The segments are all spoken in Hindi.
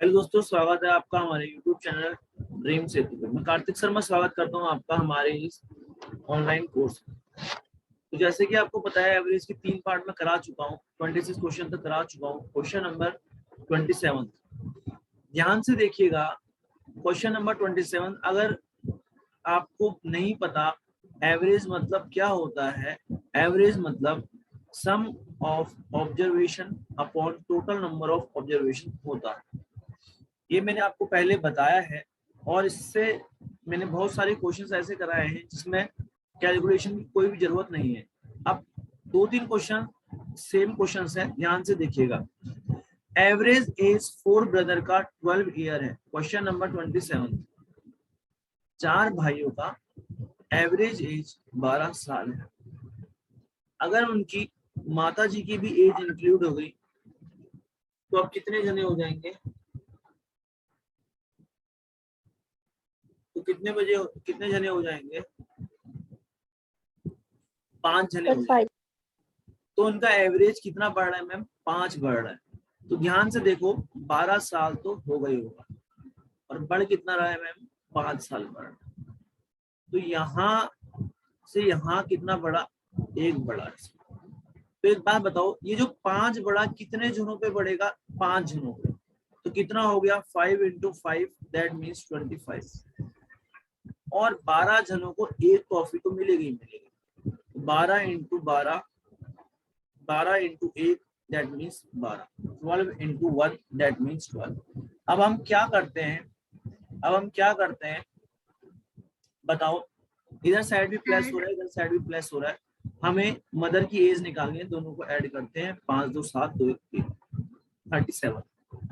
हेलो दोस्तों, स्वागत है आपका हमारे YouTube चैनल ड्रीम सेतु पे। मैं कार्तिक शर्मा स्वागत करता हूं आपका हमारे इस ऑनलाइन कोर्स में। तो जैसे कि आपको पता है, एवरेज की 3 पार्ट में करा चुका हूं, 26 क्वेश्चन तक करा चुका हूं। क्वेश्चन नंबर 27 ध्यान से देखिएगा। क्वेश्चन नंबर 27 अगर आपको नहीं पता एवरेज मतलब क्या होता है, एवरेज मतलब sum of observation upon total number of observation होता है। ये मैंने आपको पहले बताया है और इससे मैंने बहुत सारे क्वेश्चंस ऐसे कराए हैं जिसमें कैलकुलेशन की कोई भी जरूरत नहीं है। अब 2-3 क्वेश्चन सेम क्वेश्चंस हैं, ध्यान से देखिएगा। एवरेज एज 4 ब्रदर का 12 ईयर है। क्वेश्चन नंबर 27, 4 भाइयों का एवरेज एज 12 साल है। अगर उनकी माता जी की भी एज इंक्लूड हो गई तो अब कितने जने हो जाएंगे? तो कितने जने हो जाएंगे? 5 जने हो जाएंगे। तो उनका एवरेज कितना बढ़ रहा है मैम? 5 बढ़ रहा है। तो ध्यान से देखो, 12 साल तो हो गई होगा और बढ़ कितना रहा है मैम? 5 साल बढ़ रहा है। तो यहाँ से यहाँ कितना बढ़ा? 1 बढ़ा। तो एक बात बताओ, ये जो 5 बढ़ा कितने जनों पे बढ़ेगा? 5 जनों पे। तो कितना हो गया? 5 into 5 दैट मीन्स 25। और 12 जनों को एक कॉफी तो मिलेगी 12 into 12, 12 into 1 that means 12, 12 into 1 that means 12। अब हम क्या करते हैं? बताओ, इधर साइड भी प्लस हो रहा है, इधर साइड भी प्लस हो रहा है। हमें मदर की एज निकालनी है, दोनों को ऐड करते हैं। 5 2 7 2 1 3, 37।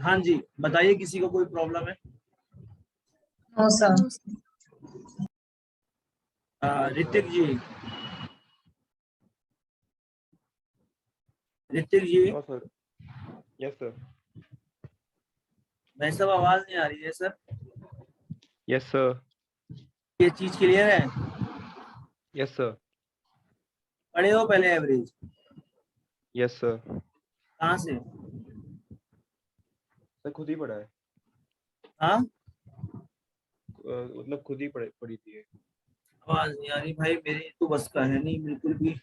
हाँ जी, बताइए, किसी को कोई प्रॉब्लम है? No sir. Hrithik ji, no sir. Yes sir. भाई साहब, आवाज नहीं आ रही है सर। Yes sir. ये चीज क्लियर है? Yes sir. पढ़े हो पहले एवरेज? Yes sir. कहाँ से? सर खुद ही पढ़ा है। हाँ, मतलब खुद ही पढ़ी थी। आवाज नहीं आ रही भाई, मेरी तो बस का है नहीं बिल्कुल भी।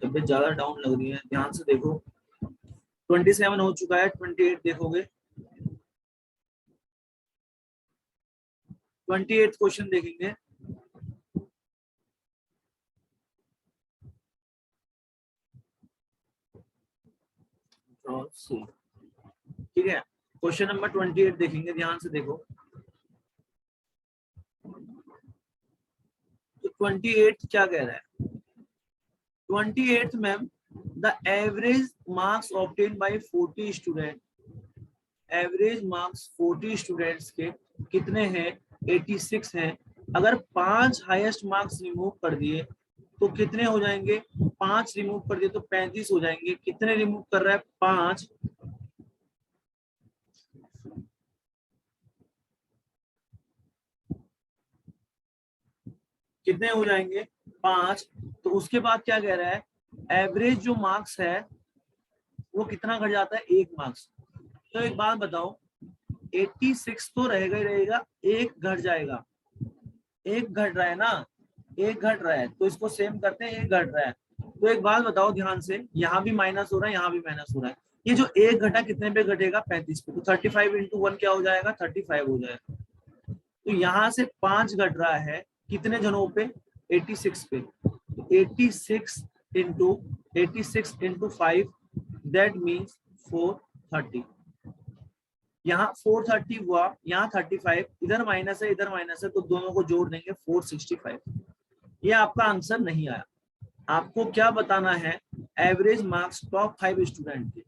तबीयत ज्यादा डाउन लग रही है। ध्यान से देखो, 27 हो चुका है, 28 देखोगे। 28 क्वेश्चन देखेंगे। ठीक है, क्वेश्चन नंबर 28 देखेंगे, ध्यान से देखो। तो 28 क्या कह रहा है? 28 ma'am, the average marks obtain bye 40 student. Average marks 40 students के कितने हैं? 86 हैं। अगर 5 हाईएस्ट मार्क्स रिमूव कर दिए तो कितने हो जाएंगे? 5 रिमूव कर दिए तो 35 हो जाएंगे। कितने रिमूव कर रहा है? 5। कितने हो जाएंगे? 5। तो उसके बाद क्या कह रहा है? एवरेज जो मार्क्स है वो कितना घट जाता है? 1 मार्क्स। तो एक बात बताओ, 86 तो रहेगा ही रहेगा, 1 घट जाएगा। 1 घट रहा है ना, 1 घट रहा है, तो इसको सेम करते हैं, 1 घट रहा है। तो एक बात बताओ ध्यान से, यहाँ भी माइनस हो रहा है, यहाँ भी माइनस हो रहा है। ये जो 1 घटा कितने पे घटेगा? 35 पे। तो 35 into 1 क्या हो जाएगा? 35 हो जाएगा। तो यहाँ से 5 घट रहा है कितने जनों पे? 86 पे। तो 86 into 5 दैट मीन्स 430। यहाँ 430 हुआ, यहाँ 35, इधर माइनस है, इधर माइनस है, तो दोनों को जोड़ देंगे 465। ये आपका आंसर नहीं आया। आपको क्या बताना है? एवरेज मार्क्स टॉप 5 स्टूडेंट के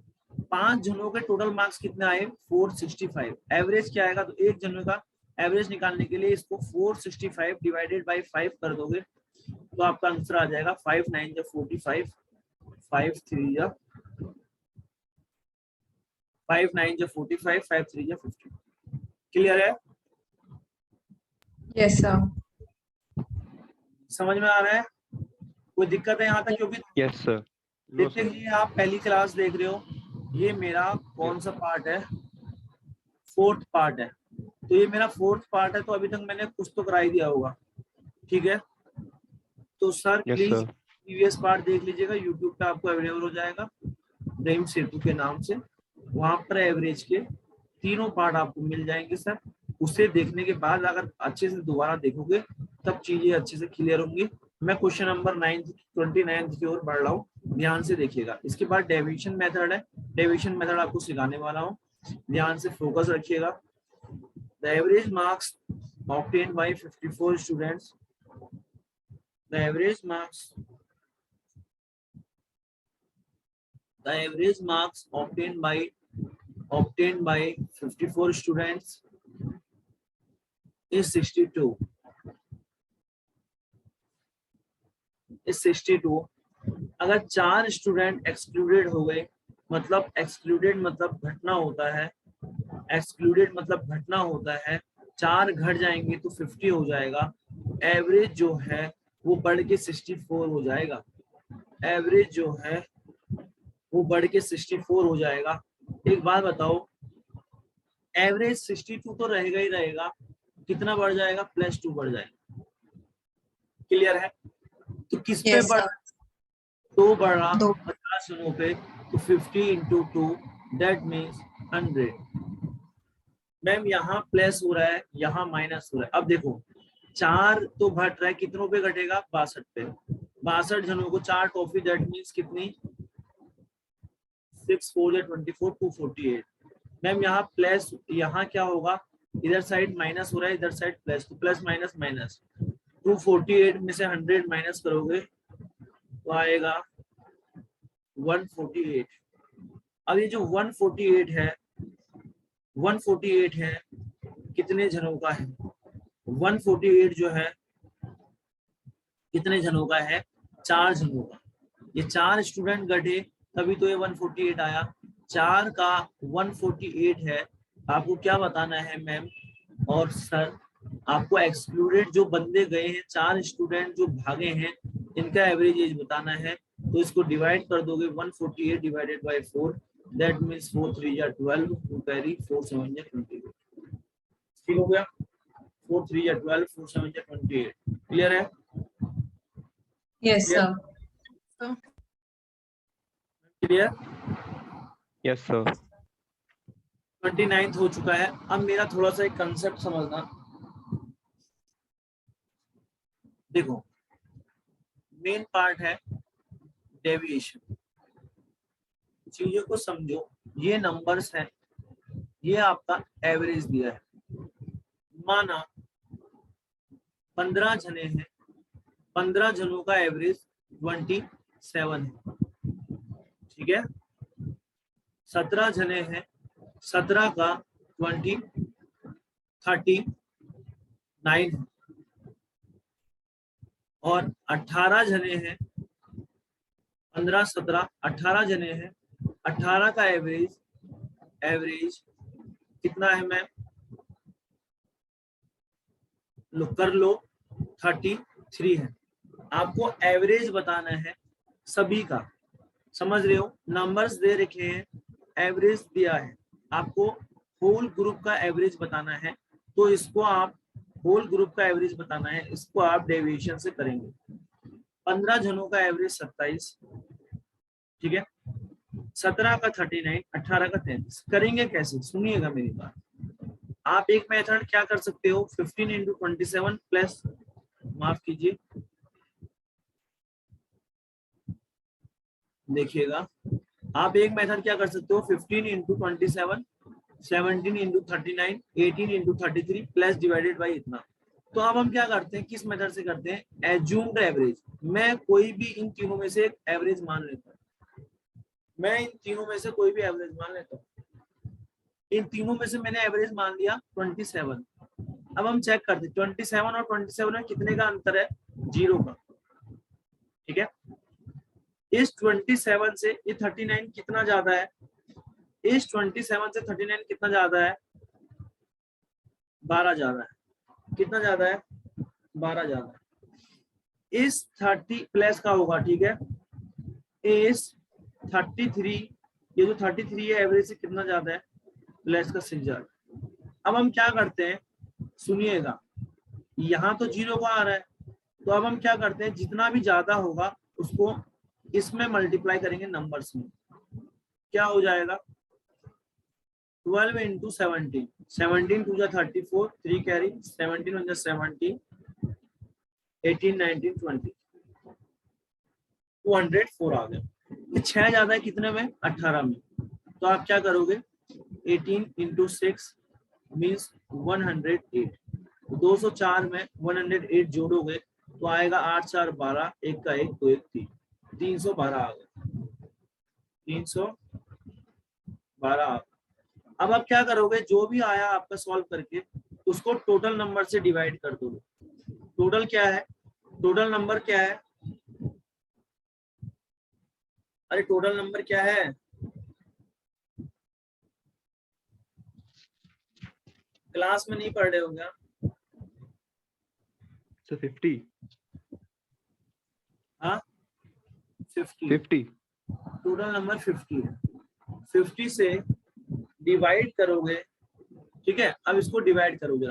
5 जनों के टोटल मार्क्स कितने आए? 465। एवरेज क्या आएगा? तो एक जनों का एवरेज निकालने के लिए इसको 465 डिवाइडेड बाय 5 कर दोगे तो आपका आंसर आ जाएगा 5 9 या 45, 5 3 या 5 9 या 45, 5 3 या 50। क्लियर है? Yes sir. समझ में आ रहा है? कोई दिक्कत है यहाँ तक? क्योंकि यस सर। ऋतिक जी, आप पहली क्लास देख रहे हो। ये मेरा कौन सा पार्ट है? फोर्थ पार्ट है, तो ये मेरा फोर्थ पार्ट है, तो अभी तक मैंने कुछ तो करा ही दिया होगा, ठीक है। तो sir Yes, please sir. Previous part देख लीजिएगा, यूट्यूब पे आपको अवेलेबल हो जाएगा रहीम सेतु के नाम से, वहां पर एवरेज के तीनों पार्ट आपको मिल जाएंगे सर। उसे देखने के बाद अगर अच्छे से दोबारा देखोगे तब चीजें अच्छे से क्लियर होंगी। मैं क्वेश्चन नंबर 29 की ओर बढ़ रहा हूँ, ध्यान से देखिएगा। इसके बाद डेविएशन मेथड है, डेविएशन मेथड आपको सिखाने वाला हूँ, ध्यान से फोकस रखिएगा। The average marks obtained by 54 students, the average marks obtained by 54 students is 62. अगर 4 स्टूडेंट एक्सक्लूडेड हो गए, मतलब एक्सक्लूडेड मतलब घटना होता है, एक्सक्लूडेड मतलब घटना होता है, 4 घट जाएंगे तो 50 हो जाएगा, एवरेज जो है वो बढ़ के 64 हो जाएगा, एवरेज जो है वो बढ़ के 64 हो जाएगा। एक बात बताओ, एवरेज 62 तो रहेगा ही रहेगा, कितना बढ़ जाएगा, +2 बढ़ जाएगा, क्लियर है। तो किस पे Yes, बढ़, sir. 2 बढ़ रहा, दो। 50 जनों पे, तो 50 into 2 दैट मीन्स 100। मैम यहाँ प्लस हो रहा है, यहाँ माइनस हो रहा है। अब देखो 4 तो घट रहा है, कितनों पे घटेगा, 62 पे, 62 जनों को 4 टॉफी, दैट मीन्स कितनी, 6 4 24, 248। मैम यहाँ प्लस, यहाँ क्या होगा, इधर साइड माइनस हो रहा है, इधर साइड प्लस, तो प्लस माइनस माइनस, 248 में से 100 माइनस करोगे तो आएगा 148। अब ये जो 148 है, 148 है कितने जनों का है, 148 जो है कितने जनों का है, 4 जनों का। ये 4 स्टूडेंट घटे तभी तो ये 148 आया, 4 का 148 है। आपको क्या बताना है मैम और सर, आपको एक्सक्लूडेड जो बंदे गए हैं, 4 स्टूडेंट जो भागे हैं, इनका एवरेज एज बताना है। तो इसको डिवाइड कर दोगे, 148 डिवाइडेड बाय 4, दैट मींस 4 3 या 12, 2 कैरी, 4 7 या 28। ठीक हो गया, 4 3 या 12, 4 7 या 28। क्लियर है? Yes, sir. Clear? Yes, sir. 29 हो चुका है। अब मेरा थोड़ा सा एक कंसेप्ट समझना, देखो मेन पार्ट है डेविएशन, चीजों को समझो। ये नंबर्स हैं, ये आपका एवरेज दिया है, माना 15 जने हैं, 15 जनों का एवरेज 27 है, ठीक है। 17 जने हैं, 17 का 39 है, और 18 जने हैं, 15 17 18 जने हैं, 18 का एवरेज कितना है मैम, लो कर लो, 33 है। आपको एवरेज बताना है सभी का, समझ रहे हो, नंबर्स दे रखे हैं, एवरेज दिया है, आपको होल ग्रुप का एवरेज बताना है। तो इसको आप होल ग्रुप का एवरेज बताना है, इसको आप डेविएशन से करेंगे। 15 जनों का एवरेज 27, ठीक है, 17 का 39, 18 का 33। करेंगे कैसे, सुनिएगा मेरी बात। आप एक मेथड क्या कर सकते हो, 15 into 27 प्लस, माफ कीजिए, देखिएगा, आप एक मेथड क्या कर सकते हो, 15 into 27, 17 into 39, 18 into 33 plus divided by इतना। तो अब हम क्या करते हैं, किस मेथड से करते हैं, एज्यूम्ड एवरेज। मैं कोई भी इन तीनों में से एक एवरेज मान लेता हूँ, मैं इन तीनों में से कोई भी एवरेज मान लेता हूँ। इन तीनों में से मैंने एवरेज मान लिया 27। अब हम चेक करते हैं 27 और 27 में कितने का अंतर है, 0 का, ठीक है। इस 27 से ये 39 कितना ज्यादा है, इस 27 से 39 कितना ज्यादा है, 12 ज्यादा है, कितना ज्यादा है, 12 ज्यादा है। इस 30 प्लस का होगा, ठीक है, इस 33, ये जो 33 है एवरेज से कितना ज्यादा है, प्लस का 6 ज्यादा, अब हम क्या करते हैं, सुनिएगा, यहाँ तो 0 का आ रहा है, तो अब हम क्या करते हैं, जितना भी ज्यादा होगा उसको इसमें मल्टीप्लाई करेंगे नंबर्स में। क्या हो जाएगा, 12 इंटू 17, 17 टू जा 34, 3 कैरी, 17 वन जा 17, 18, 19, 20, 204 आ गया। 6 ज्यादा है कितने में, 18 में। तो आप क्या करोगे, 18 इंटू 6 मीन्स 108, 204 में 108 जोड़ोगे तो आएगा 8 4 12, 1 का 1, 2 1 3, 312 आ गया, 312। अब आप क्या करोगे, जो भी आया आपका सॉल्व करके उसको टोटल नंबर से डिवाइड कर दोगे। टोटल क्या है, टोटल नंबर क्या है, अरे टोटल नंबर क्या है, क्लास में नहीं पढ़ रहे हो क्या? So 50. हाँ 50, 50. टोटल नंबर 50 है। 50 से डिवाइड करोगे, ठीक है। अब इसको डिवाइड करोगे,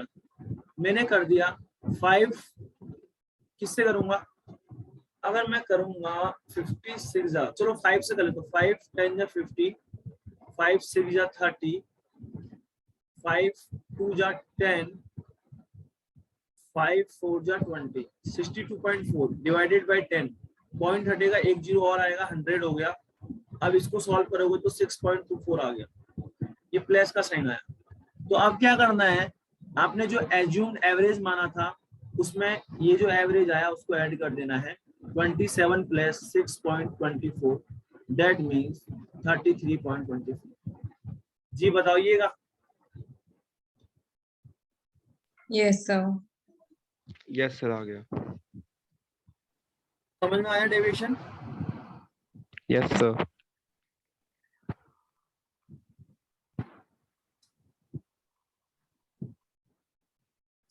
मैंने कर दिया 5, किससे करूंगा, अगर मैं करूंगा 56 जा, चलो 5 से कर लेते, 5 10 जा 50, 5 6 जा 30, 5 2 जा 10, 5 4 जा 20, 62.4 डिवाइडेड बाय 10, पॉइंट हटेगा, एक जीरो और आएगा, 100 हो गया। अब इसको सॉल्व करोगे तो 6.24 आ गया, ये प्लस का साइन आया। तो अब क्या करना है, आपने जो एज्यूम्ड एवरेज माना था उसमें ये जो एवरेज आया उसको ऐड कर देना है, 27 प्लस 6.24 दैट मीन्स 33.24। जी बताइएगा। Yes, sir. Yes sir, आ गया। समझ में आया डेविएशन? Yes sir.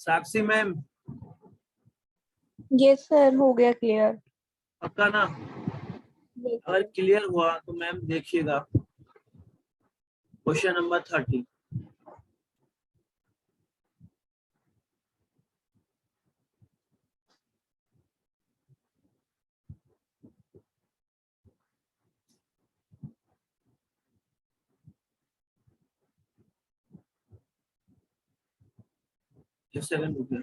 साक्षी मैम, यस सर, हो गया क्लियर। पक्का ना? अगर क्लियर हुआ तो मैम देखिएगा क्वेश्चन नंबर 30। just सेकंड रुकिए।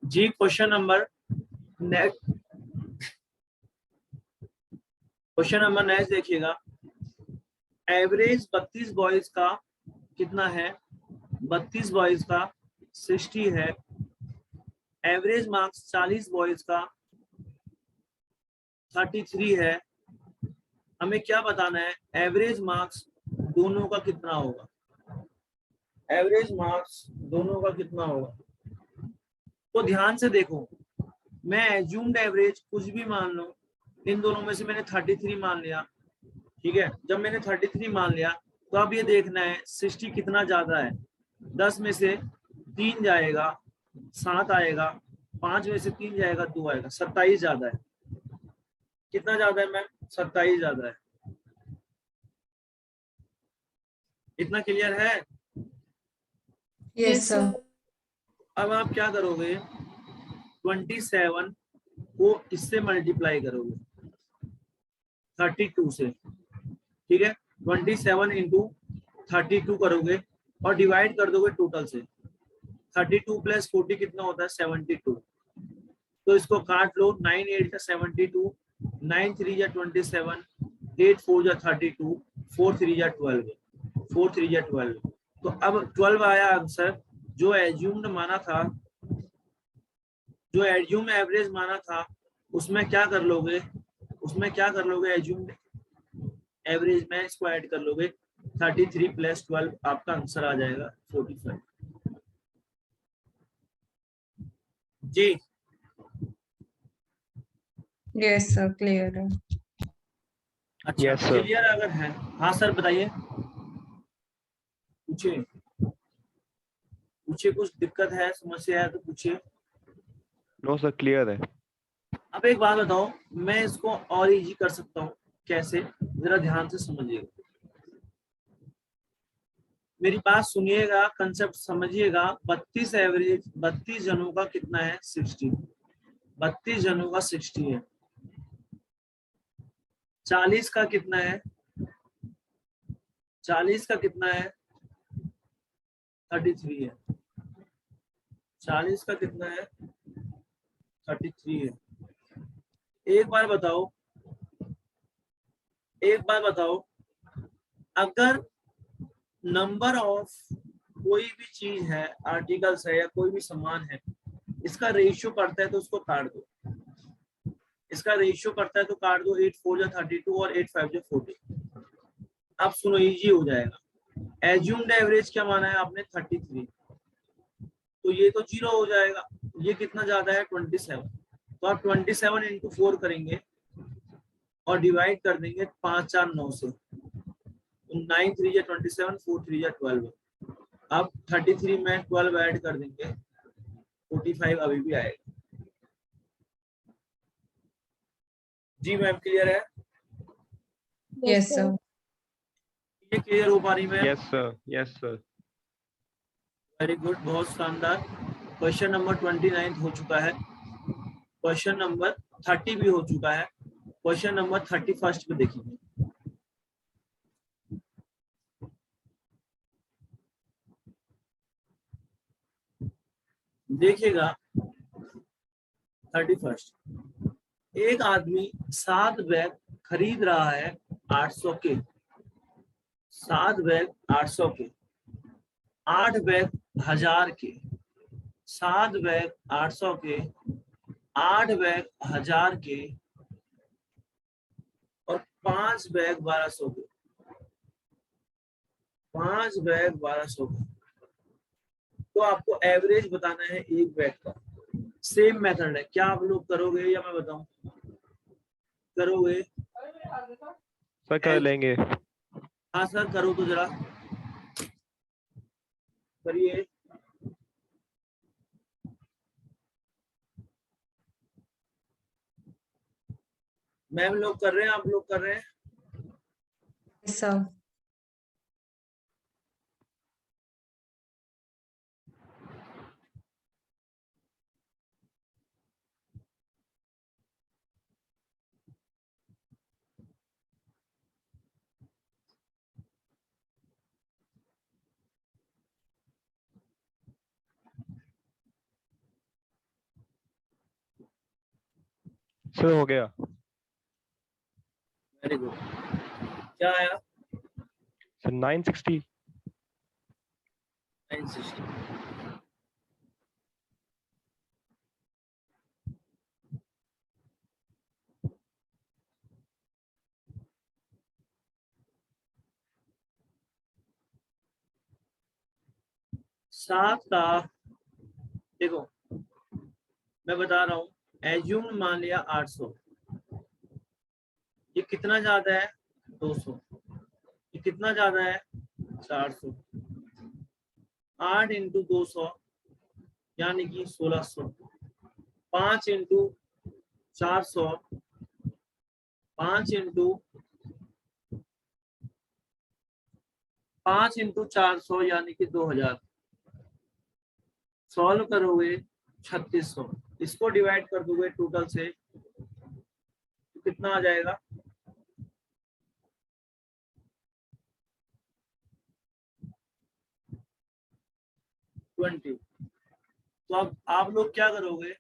जी question number next, question number next देखिएगा। एवरेज 32 बॉयज का कितना है, 32 बॉयज का 60 है। एवरेज मार्क्स 40 बॉयज का 33 है। हमें क्या बताना है, एवरेज मार्क्स दोनों का कितना होगा, एवरेज मार्क्स दोनों का कितना होगा। तो ध्यान से देखो, मैं एज्यूम्ड एवरेज कुछ भी मान लो, इन दोनों में से मैंने 33 मान लिया, ठीक है। जब मैंने 33 मान लिया तो अब ये देखना है 60 कितना ज्यादा है। 10 में से 3 जाएगा 7 आएगा, 5 में से 3 जाएगा 2 आएगा, 27 ज्यादा है। कितना ज्यादा है मैम, 27 ज्यादा है। इतना क्लियर है? Yes, sir. अब आप क्या करोगे, 27 को इससे मल्टीप्लाई करोगे 32 से, ठीक है। 27 इंटू 32 करोगे और डिवाइड कर दोगे टोटल से। 32 प्लस 40 कितना होता है, 72। तो इसको काट लो, 9 8 का 72, 9 3 जा 27, 8 4 जा 32, 4 3 जा 12, 4 3 जा 12। तो अब 12 आया आंसर। जो एज्यूम्ड माना था, जो एज्यूम एवरेज माना था उसमें क्या कर लोगे, उसमें क्या कर लोगे, एज्यूम्ड एवरेज में इसको ऐड कर लोगे, 33 प्लस 12 आपका आंसर आ जाएगा 45। जी Yes, sir. Clear है. अच्छा Yes, sir. क्लियर अगर है, हाँ सर बताइए, पूछिए पूछिए, कुछ दिक्कत है, समस्या है तो पूछिए। No, sir. Clear है. अब एक बात बताओ, मैं इसको और इजी कर सकता हूँ कैसे, जरा ध्यान से समझिएगा, मेरी बात सुनिएगा, कंसेप्ट समझिएगा। 32 एवरेज 32 जनों का कितना है 60, 32 जनों का 60 है। 40 का कितना है, 40 का कितना है 33 है। 40 का कितना है 33 है। एक बार बताओ, एक बार बताओ, अगर नंबर ऑफ कोई भी चीज है, आर्टिकल्स है या कोई भी सामान है, इसका रेशियो पड़ता है तो उसको काट दो, इसका रेशियो पड़ता है तो काट दो। 8 4 जा 32 और 8 5 जा 40। अब सुनो, इजी हो जाएगा। एज्यूम्ड एवरेज क्या माना है आपने 33, तो ये तो 0 हो जाएगा। ये कितना ज्यादा है 27, तो आप 27 इंटू 4 करेंगे और डिवाइड कर देंगे 5 4 9 से, 9 3 जा 27, 4 3 जा 12। अब 33 में 12 ऐड कर देंगे, 45 अभी भी आएगा। जी मैम क्लियर है? Yes, sir. ये क्लियर हो पा रही ma'am? Yes, sir. Yes, sir. Very good, बहुत शानदार। क्वेश्चन नंबर 29 हो चुका है, क्वेश्चन नंबर 30 भी हो चुका है, क्वेश्चन नंबर 31 पे देखिए। देखिएगा 31, एक आदमी 7 बैग खरीद रहा है 800 के, 7 बैग 800 के, 8 बैग 1000 के, 7 बैग 800 के, 8 बैग 1000 के और 5 बैग 1200 के, 5 बैग 1200 के। तो आपको एवरेज बताना है एक बैग का। सेम मेथड है, क्या आप लोग करोगे या मैं बताऊं? करोगे? सर कर लेंगे। हाँ सर करो तो जरा करिए। मैम लोग कर रहे हैं, आप लोग कर रहे हैं? Yes, sir. सर हो गया। Very good. क्या आया? सर 960। 960। सात का देखो, मैं बता रहा हूँ, एज्यूम मान लिया 800, ये कितना ज्यादा है 200, ये कितना ज्यादा है 400, 8 इंटू 200 यानी कि 1600, 5 इंटू 400, 5 इंटू 400 यानी कि 2000। सॉल्व करोगे 3600, इसको डिवाइड कर दोगे टोटल से तो कितना आ जाएगा? ट्वेंटी। तो अब आप लोग क्या करोगे,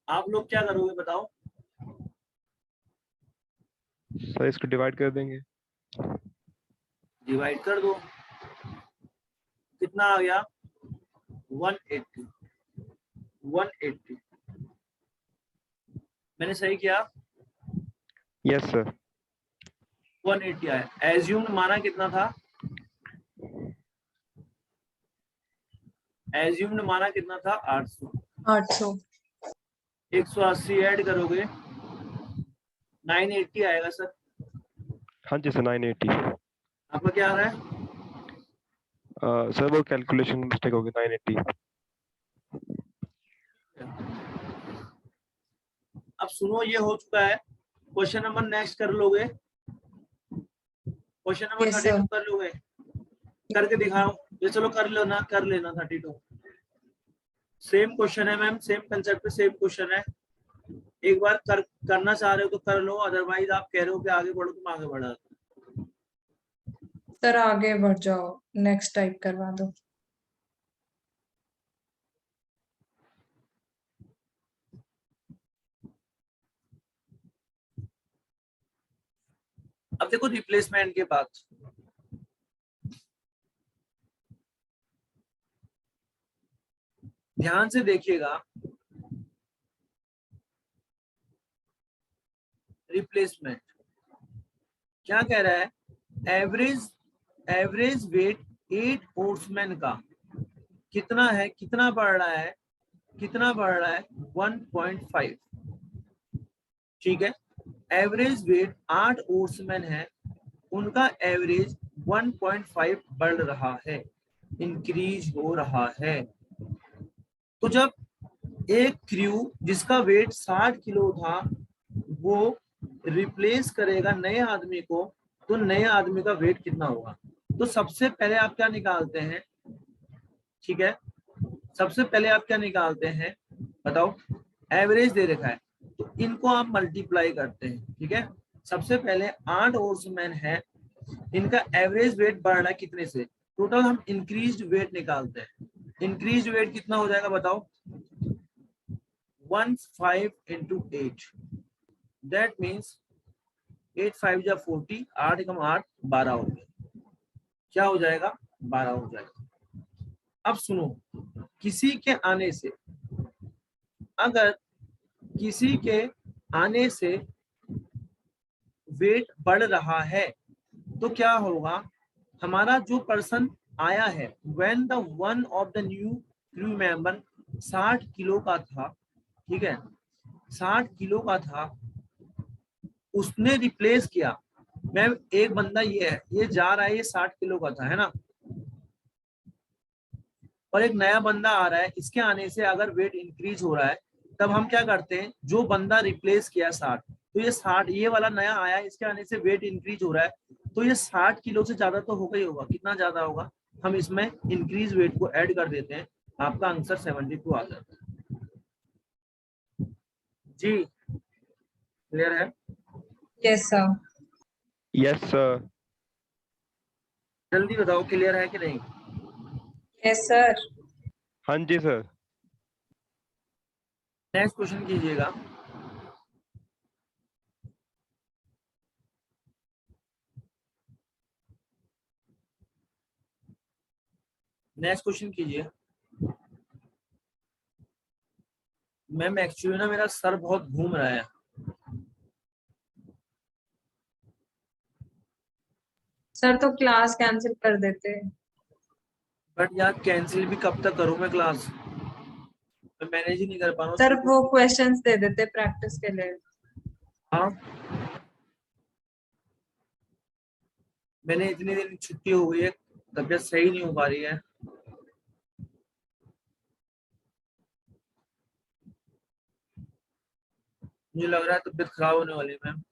आप लोग क्या करोगे बताओ? सर इसको डिवाइड कर देंगे। डिवाइड कर दो, कितना आ गया 180। 180 मैंने सही किया? Yes sir. 180 आया। एज्यूम माना कितना था? एज्यूम्ड माना कितना था 800। 800. 180 ऐड करोगे 980 आएगा सर। हाँ जी सर 980। आपका क्या आ रहा है? सर वो कैलकुलेशन मिस्टेक होगी 980। अब सुनो, ये हो चुका है। क्वेश्चन नंबर नेक्स्ट कर लोगे? Question number Yes, sir. 32 कर लोगे? करके दिखाओ। ये चलो कर लेना 32। सेम क्वेश्चन है मैम, सेम कंसेप्ट पे सेम क्वेश्चन है। एक बार करना चाह रहे हो तो कर लो, अदरवाइज आप कह रहे हो कि आगे बढ़ो, तुम आगे बढ़ा। सर आगे बढ़ जाओ, नेक्स्ट टाइप करवा दो। अब देखो रिप्लेसमेंट के बाद ध्यान से देखिएगा। रिप्लेसमेंट क्या कह रहा है? एवरेज वेट 8 ओर्समैन का कितना है? कितना बढ़ रहा है? 1.5। ठीक है, एवरेज वेट 8 ओर्समैन है, उनका एवरेज 1.5 बढ़ रहा है, इंक्रीज हो रहा है। तो जब एक क्रू जिसका वेट 60 किलो था वो रिप्लेस करेगा नए आदमी को, तो नए आदमी का वेट कितना होगा? तो सबसे पहले आप क्या निकालते हैं? ठीक है, सबसे पहले आप क्या निकालते हैं बताओ? एवरेज दे रखा है तो इनको आप मल्टीप्लाई करते हैं। ठीक है, सबसे पहले 8 ओर्समैन है, इनका एवरेज वेट बढ़ रहा है कितने से? टोटल हम इंक्रीज्ड वेट निकालते हैं। इंक्रीज्ड वेट कितना हो जाएगा बताओ? 15 into 8, दैट मीन्स 8 5 जा 40, 8 कम 8 12 हो गया। क्या हो जाएगा? 12 हो जाएगा। अब सुनो, किसी के आने से, अगर किसी के आने से वेट बढ़ रहा है तो क्या होगा? हमारा जो पर्सन आया है, when the one of the new crew member 60 kilo का था, ठीक है, 60 किलो का था, उसने रिप्लेस किया। मैम एक बंदा ये है, ये जा रहा है, ये 60 किलो का था, है ना, और एक नया बंदा आ रहा है, इसके आने से अगर वेट इंक्रीज हो रहा है तब हम क्या करते हैं? जो बंदा रिप्लेस किया 60, तो ये 60, ये वाला नया आया है, इसके आने से वेट इंक्रीज हो रहा है, तो ये 60 किलो से ज्यादा तो होगा ही होगा। कितना ज्यादा होगा? हम इसमें इंक्रीज वेट को ऐड कर देते हैं, आपका आंसर 72 आ जाता है। जी क्लियर है? Yes sir. Yes sir. जल्दी बताओ क्लियर है कि नहीं? Yes sir. हाँ जी सर। नेक्स्ट क्वेश्चन कीजिएगा। नेक्स्ट क्वेश्चन कीजिए। मैम एक्चुअली ना मेरा सर बहुत घूम रहा है। सर तो क्लास कैंसिल कर देते। बट यार कैंसिल भी कब तक करूं मैं क्लास? मैं मैनेज ही नहीं कर पा रहा सर हूँ। वो क्वेश्चंस दे देते प्रैक्टिस के लिए। हाँ, मैंने इतने दिन छुट्टी हो गई है, तबीयत सही नहीं हो पा रही है। मुझे लग रहा है तबीयत खराब होने वाली है मैम।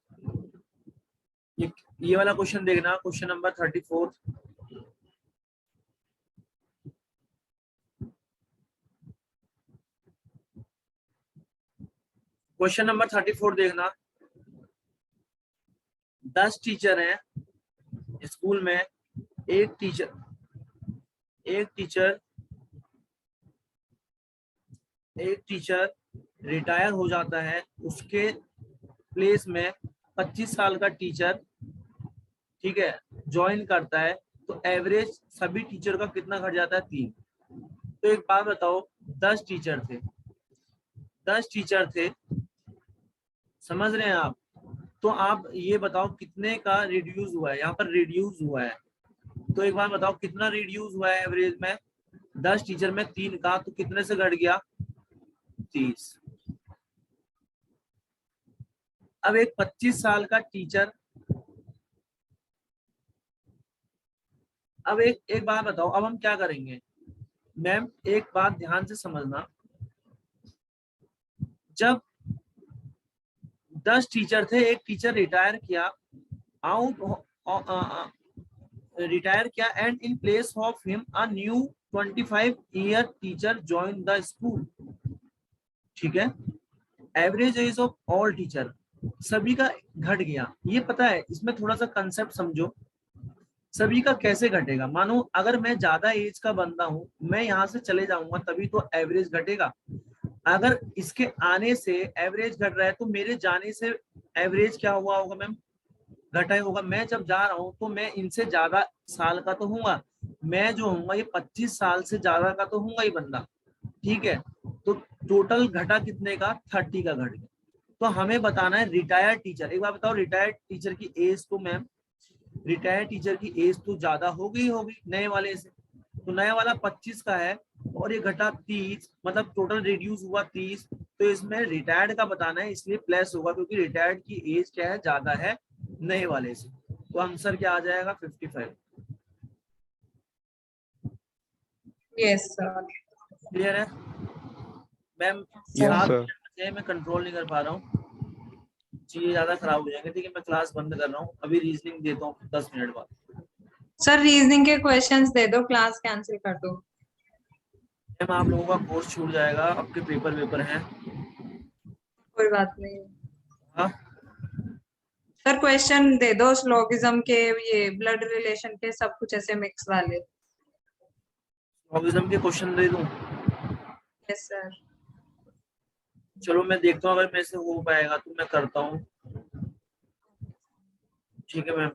ये वाला क्वेश्चन देखना, क्वेश्चन नंबर 34। क्वेश्चन नंबर 34 देखना। 10 टीचर हैं स्कूल में, एक टीचर रिटायर हो जाता है, उसके प्लेस में 25 साल का टीचर, ठीक है, ज्वाइन करता है, तो एवरेज सभी टीचर का कितना घट जाता है? 3। तो एक बात बताओ, 10 टीचर थे, समझ रहे हैं आप? तो आप ये बताओ कितने का रिड्यूस हुआ है? यहाँ पर रिड्यूस हुआ है, तो एक बार बताओ कितना रिड्यूस हुआ है एवरेज में? 10 टीचर में 3 का, तो कितने से घट गया? 30। अब एक 25 साल का टीचर, अब एक बात बताओ, अब हम क्या करेंगे मैम, एक बात ध्यान से समझना, जब 10 टीचर थे, एक टीचर रिटायर किया, and in place of him a new 25-year teacher join the school, ठीक है। Average age of all teacher, सभी का घट गया। ये पता है, इसमें थोड़ा सा कंसेप्ट समझो, सभी का कैसे घटेगा। मानो अगर मैं ज्यादा एज का बंदा हूं, मैं यहाँ से चले जाऊंगा तभी तो एवरेज घटेगा। अगर इसके आने से एवरेज घट रहा है तो मेरे जाने से एवरेज क्या हुआ होगा मैम, घटा ही होगा। मैं जब जा रहा हूँ तो मैं इनसे ज्यादा साल का तो हूँगा, मैं जो हूँगा ये 25 साल से ज्यादा का तो हूँगा ही बंदा, ठीक है। तो टोटल घटा कितने का, 30 का घट गया। तो हमें बताना है रिटायर्ड टीचर। एक बार बताओ, रिटायर्ड टीचर की एज तो मैम, रिटायर्ड टीचर की एज तो ज्यादा होगी नए वाले से, तो नया वाला 25 का है और ये घटा 30, मतलब टोटल रिड्यूस हुआ 30। तो इसमें रिटायर्ड का बताना है, इसलिए प्लस होगा, क्योंकि रिटायर्ड की एज क्या है, ज्यादा है नए वाले से। तो आंसर क्या आ जाएगा, 55। Yes sir. क्लियर है मैम? Yes, sir. मैं कंट्रोल नहीं कर पा रहा हूँ, चीजें ज्यादा खराब हो जाएंगे, ठीक है। मैं क्लास बंद कर रहा हूँ, अभी रीजनिंग देता हूँ 10 मिनट बाद। सर रीजनिंग के क्वेश्चंस दे दो, क्लास कैंसिल कर दो। मैम आप लोगों का कोर्स छूट जाएगा, आपके पेपर हैं। कोई बात नहीं हाँ सर, क्वेश्चन दे दो स्लोगिज्म के, ये ब्लड रिलेशन के, सब कुछ ऐसे मिक्स वाले। लॉगिज्म के क्वेश्चन दे दूं? Yes sir. चलो मैं देखता हूँ, अगर मेरे से हो पाएगा तो मैं करता हूँ, ठीक है मैम।